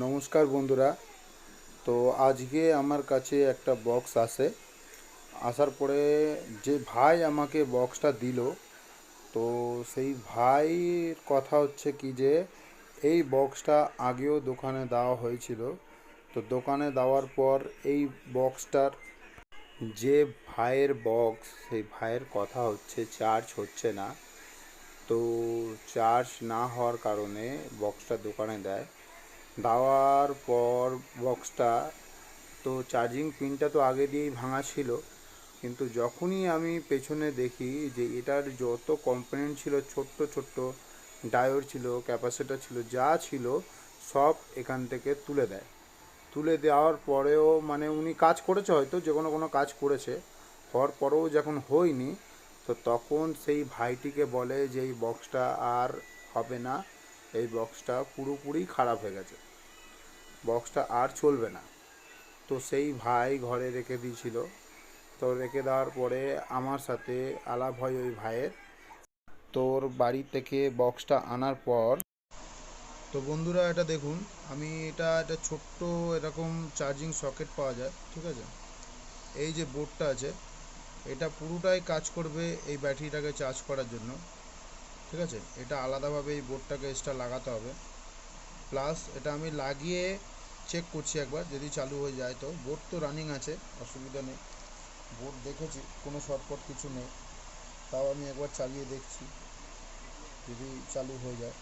নমস্কার বন্ধুরা। তো আজকে আমার কাছে একটা বক্স আসার পরে যে ভাই আমাকে বক্সটা দিল, তো সেই ভাইয়ের কথা হচ্ছে কি যে এই বক্সটা আগেও দোকানে দেওয়া হয়েছিল। তো দোকানে দেওয়ার পর এই বক্সটার যে ভাইয়ের বক্স, সেই ভাইয়ের কথা হচ্ছে চার্জ হচ্ছে না। তো চার্জ না হওয়ার কারণে বক্সটা দোকানে দেয়। দেওয়ার পর বক্সটা, তো চার্জিং পিনটা তো আগে দিয়েই ভাঙা ছিল, কিন্তু যখনই আমি পেছনে দেখি যে এটার যত কম্পোনেন্ট ছিল, ছোট্ট ছোট্ট ডায়োড ছিল, ক্যাপাসিটর ছিল, যা ছিল সব এখান থেকে তুলে দেয়। তুলে দেওয়ার পরেও মানে উনি কাজ করেছে, হয়তো যে কোনো কোনো কাজ করেছে, হওয়ার পরেও যখন হয়নি, তো তখন সেই ভাইটিকে বলে যে এই বক্সটা আর হবে না, এই বক্সটা পুরোপুরি খারাপ হয়ে গেছে, বক্সটা আর চলবে না। তো সেই ভাই ঘরে রেখে দিয়েছিল। তো রেখে দেওয়ার পরে আমার সাথে আলাপ হয় ওই ভাইয়ের। তোর বাড়ি থেকে বক্সটা আনার পর, তো বন্ধুরা এটা দেখুন, আমি এটা ছোট্ট এরকম চার্জিং সকেট পাওয়া যায়, ঠিক আছে। এই যে বোর্ডটা আছে, এটা পুরোটাই কাজ করবে এই ব্যাটারিটাকে চার্জ করার জন্য, ঠিক আছে। এটা আলাদাভাবে এই বোর্ডটাকে এক্সট্রা লাগাতে হবে। প্লাস এটা আমি লাগিয়ে চেক করছি একবার, যদি চালু হয়ে যায়। তো বোর্ড তো রানিং আছে, অসুবিধা নেই। বোর্ড দেখেছি, কোনো শর্টকাট কিছু নেই। তাও আমি একবার চালিয়ে দেখছি যদি চালু হয়ে যায়।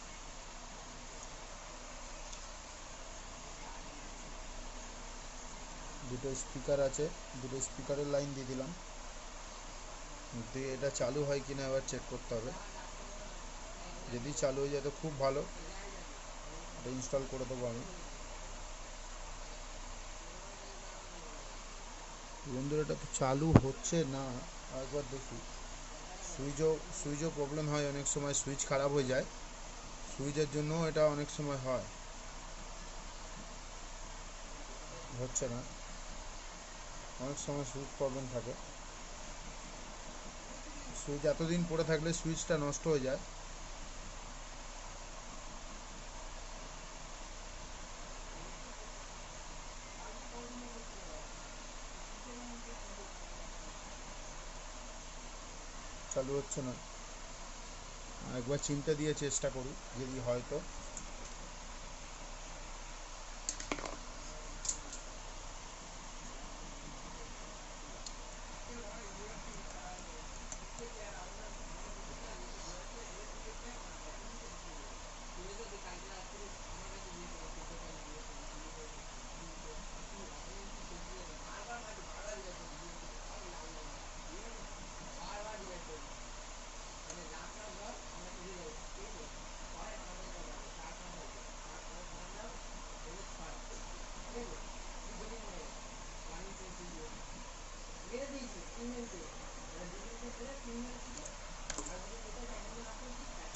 দুটো স্পিকার আছে, দুটো স্পিকারের লাইন দিয়ে দিলাম, দিয়ে এটা চালু হয় কিনা এবার চেক করতে হবে। যদি চালু হয়ে যায় তো খুব ভালো, এটা ইনস্টল করে দেবো আমি। বন্ধুরা এটা তো চালু হচ্ছে না, একবার দেখি। সুইচও প্রবলেম হয় অনেক সময়, সুইচ খারাপ হয়ে যায়, সুইচের জন্য এটা অনেক সময় হয়, হচ্ছে না। অনেক সময় সুইচ প্রবলেম থাকে, সুইচ এতদিন পড়ে থাকলে সুইচটা নষ্ট হয়ে যায়। চালু হচ্ছে না, একবার চিমটা দিয়ে চেষ্টা করি যদি হয়তো।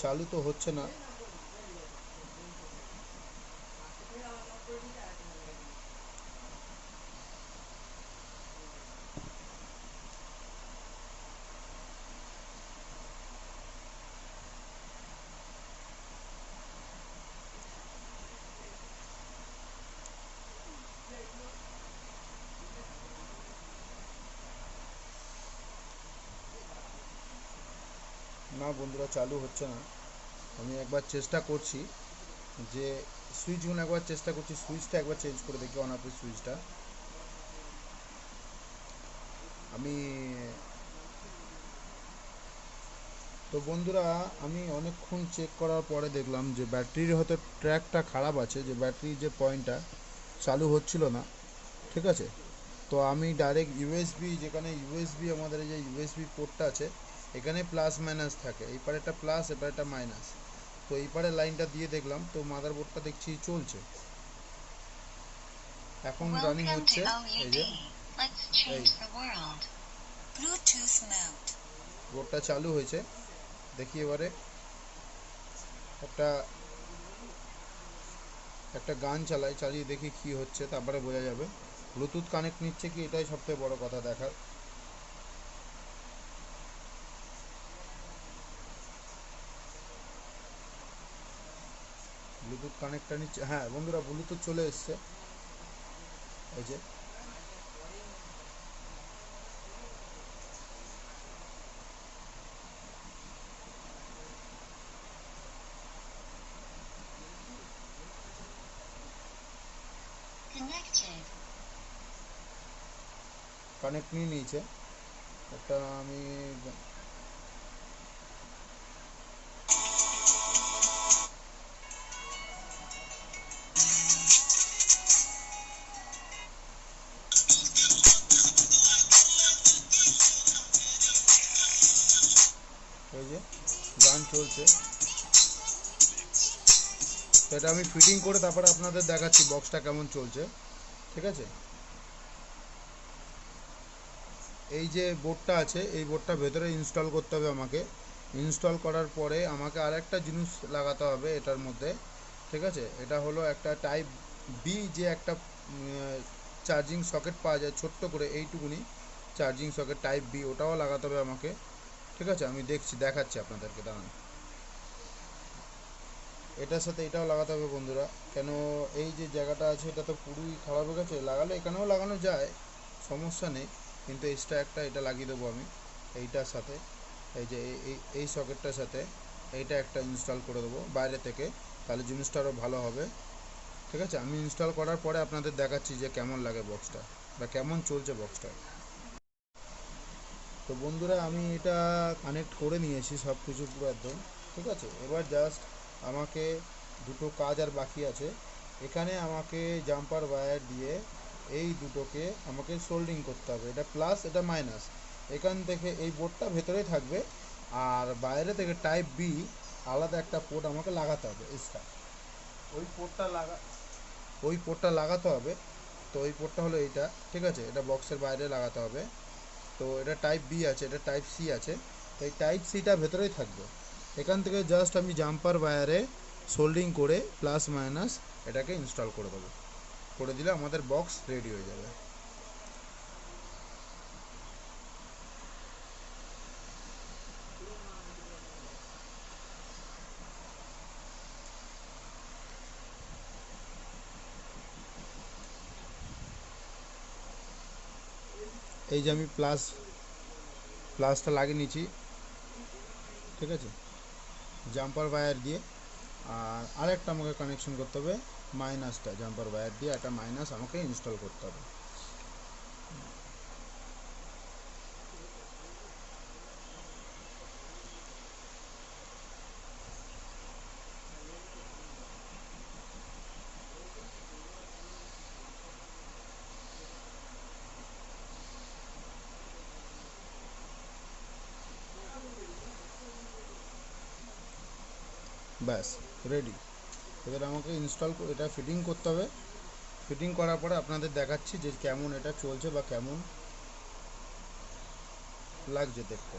চালু তো হচ্ছে না। না বন্ধুরা, চালু হচ্ছে না। আমি একবার চেষ্টা করছি যে সুইচগুলো একবার চেষ্টা করছি, সুইচটা একবার চেঞ্জ করে দেখি, অন অফের সুইচটা। আমি তো বন্ধুরা, আমি অনেকক্ষণ চেক করার পরে দেখলাম যে ব্যাটারির হয়তো ট্র্যাকটা খারাপ আছে, যে ব্যাটারির যে পয়েন্টটা চালু হচ্ছিল না, ঠিক আছে। তো আমি ডাইরেক্ট ইউএসবি, যেখানে ইউএসবি আমাদের এই যে ইউএসবি পোর্টটা আছে, এখানে প্লাস মাইনাস থাকে, এই পারে একটা প্লাস, এপারে একটা মাইনাস। তো এই পারে লাইনটা দিয়ে দেখলাম, তো মাদারবোর্ডটা দেখছি চলছে, এখন রানিং হচ্ছে। এই যে এই বোর্ডটা চালু হয়েছে, দেখি এবারে একটা একটা গান চালিয়ে দেখি কি হচ্ছে, তারপরে বোঝা যাবে। ব্লুটুথ কানেক্ট নিচ্ছে কি, এটাই সবথেকে বড় কথা দেখার। ব্লুটুথ কানেক্টটা নিচ্ছে, হ্যাঁ বন্ধুরা ব্লুটুথ চলে এসছে, এই যে। কানেক্ট নিয়ে নিয়েছে একটা, আমি এই যে গান চলছে, তো এটা আমি ফিটিং করে তারপরে আপনাদের দেখাচ্ছি বক্সটা কেমন চলছে, ঠিক আছে। এই যে বোর্ডটা আছে, এই বোর্ডটা ভেতরে ইনস্টল করতে হবে আমাকে। ইনস্টল করার পরে আমাকে আরেকটা জিনিস লাগাতে হবে এটার মধ্যে, ঠিক আছে। এটা হলো একটা টাইপ বি, যে একটা চার্জিং সকেট পাওয়া যায় ছোট্ট করে এইটুকুনি চার্জিং সকেট টাইপ বি, ওটাও লাগাতে হবে আমাকে, ঠিক আছে। আমি দেখাচ্ছি আপনাদেরকে, দাঁড়ান। এটার সাথে এটাও লাগাতে হবে বন্ধুরা, কেন এই যে জায়গাটা আছে এটা তো পুরোই খারাপ হয়ে গেছে। লাগালে এখানেও লাগানো যায়, সমস্যা নেই, কিন্তু এক্সট্রা একটা এটা লাগিয়ে দেবো আমি এইটার সাথে। এই যে এই সকেটটার সাথে এইটা একটা ইনস্টল করে দেবো বাইরে থেকে, তাহলে জিনিসটা আরও ভালো হবে, ঠিক আছে। আমি ইনস্টল করার পরে আপনাদের দেখাচ্ছি যে কেমন লাগে বক্সটা বা কেমন চলছে বক্সটা। তো বন্ধুরা আমি এটা কানেক্ট করে নিয়েছি সব কিছু পুরো একদম, ঠিক আছে। এবার জাস্ট আমাকে দুটো কাজ আর বাকি আছে। এখানে আমাকে জাম্পার ওয়্যার দিয়ে এই দুটোকে আমাকে সোল্ডিং করতে হবে, এটা প্লাস এটা মাইনাস। এখান থেকে এই বোর্ডটা ভেতরেই থাকবে, আর বাইরে থেকে টাইপ বি আলাদা একটা পোর্ট আমাকে লাগাতে হবে এক্সট্রা, ওই পোর্টটা লাগাতে হবে। তো ওই পোর্টটা হলো এইটা, ঠিক আছে, এটা বক্সের বাইরে লাগাতে হবে। তো এটা টাইপ বি আছে, এটা টাইপ সি আছে, তো এই টাইপ সিটা ভেতরেই থাকবে। এখান থেকে জাস্ট আমি জাম্পার ওয়্যারে সোল্ডিং করে প্লাস মাইনাস এটাকে ইনস্টল করে দেবো, করে দিলে আমাদের বক্স রেডি হয়ে যাবে। এই যে আমি প্লাসটা লাগিয়ে নিয়েছি, ঠিক আছে, জাম্পার ওয়্যার দিয়ে। আর আরেকটা আমাকে কানেকশন করতে হবে মাইনাসটা, জাম্পার ওয়্যার দিয়ে একটা মাইনাস আমাকে ইনস্টল করতে হবে। ব্যাস, রেডি। এবার আমাকে এটা ফিটিং করতে হবে। ফিটিং করার পরে আপনাদের দেখাচ্ছি যে কেমন এটা চলছে বা কেমন লাগছে দেখতে।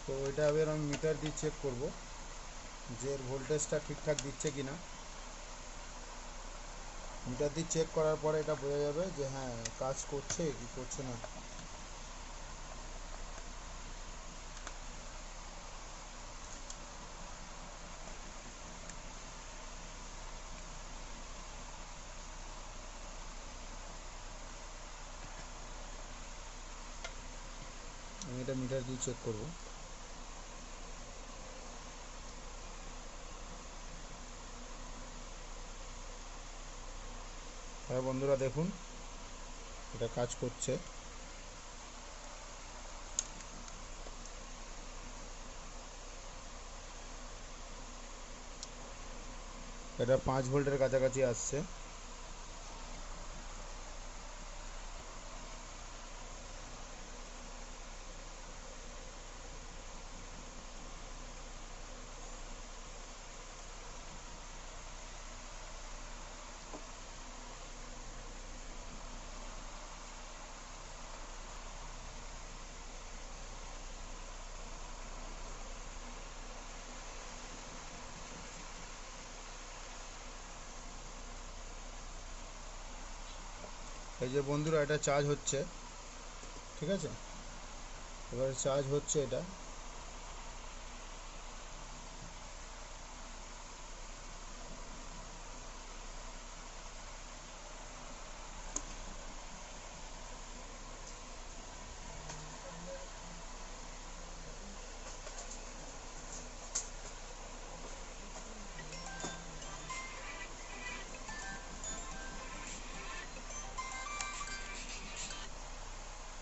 তো এটা এবার আমি মিটার দিয়ে চেক করব যে এর ভোল্টেজটা ঠিকঠাক দিচ্ছে কি না। মিটার দিয়ে চেক করার পরে এটা বোঝা যাবে যে হ্যাঁ কাজ করছে কি করছে না। আমি এটা মিটার দিয়ে চেক করব। হ্যাঁ বন্ধুরা দেখুন, এটা কাজ করছে। এটা 5 ভোল্টের কাছাকাছি আসছে। এই যে বন্ধুরা, এটা চার্জ হচ্ছে, ঠিক আছে, এবার চার্জ হচ্ছে এটা।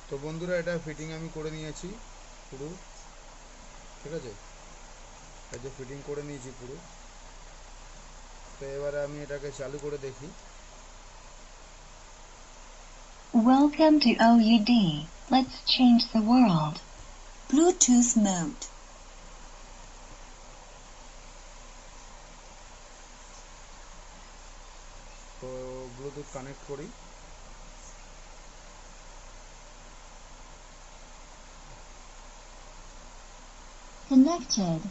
তো বন্ধুরা, এটা ফিটিং আমি করে নিয়েছি পুরো, ঠিক আছে, এই যে ফিটিং করে নিয়েছি পুরো। তো এবারে আমি এটাকে চালু করে দেখি। Welcome to OUD. Let's change the world. Bluetooth mode. তো ব্লুটুথ কানেক্ট করি। Connected.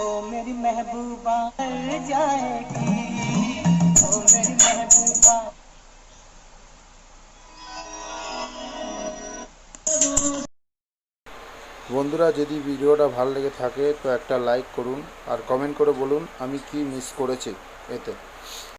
ओ मेरी महबूबा जाएगी, ओ मेरी महबूबा। বন্ধুরা, যদি ভিডিওটা ভালো লেগে থাকে তো একটা লাইক করুন আর কমেন্ট করে বলুন আমি কি মিস করেছি এতে।